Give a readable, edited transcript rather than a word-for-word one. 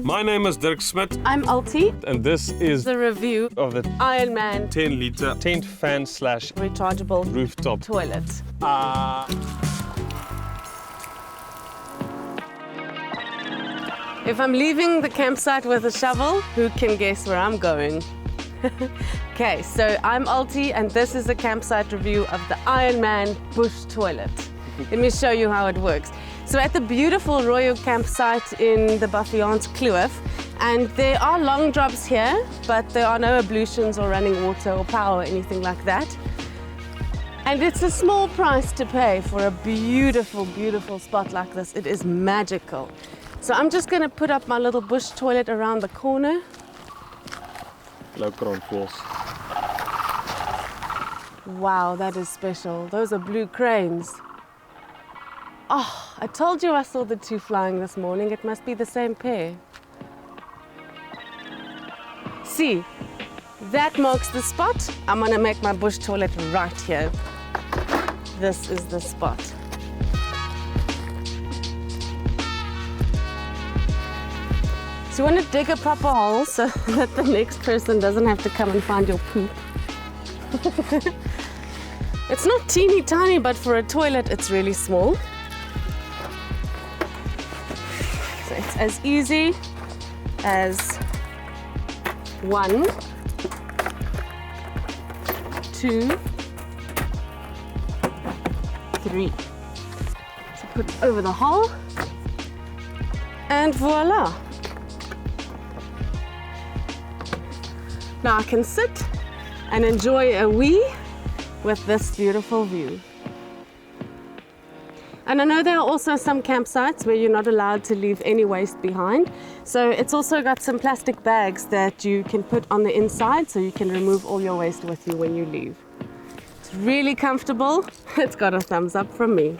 My name is Dirk Smit. I'm Alti. And this is The review of the Ironman 10-litre tent fan slash rechargeable rooftop toilet. If I'm leaving the campsite with a shovel, who can guess where I'm going? Okay, so I'm Alti and this is a campsite review of the Ironman bush toilet. Let me show you how it works. So at the beautiful Royal campsite in the Buffians Kloof, and there are long drops here, but there are no ablutions or running water or power or anything like that. And it's a small price to pay for a beautiful, beautiful spot like this. It is magical. So I'm just going to put up my little bush toilet around the corner. Low ground force. Wow, that is special. Those are blue cranes. Oh, I told you I saw the two flying this morning. It must be the same pair. See, that marks the spot. I'm going to make my bush toilet right here. This is the spot. So you want to dig a proper hole so that the next person doesn't have to come and find your poop. It's not teeny tiny, but for a toilet, it's really small. So it's as easy as 1, 2, 3. So put it over the hole, and voila. Now I can sit and enjoy a wee with this beautiful view. And I know there are also some campsites where you're not allowed to leave any waste behind. So it's also got some plastic bags that you can put on the inside so you can remove all your waste with you when you leave. It's really comfortable. It's got a thumbs up from me.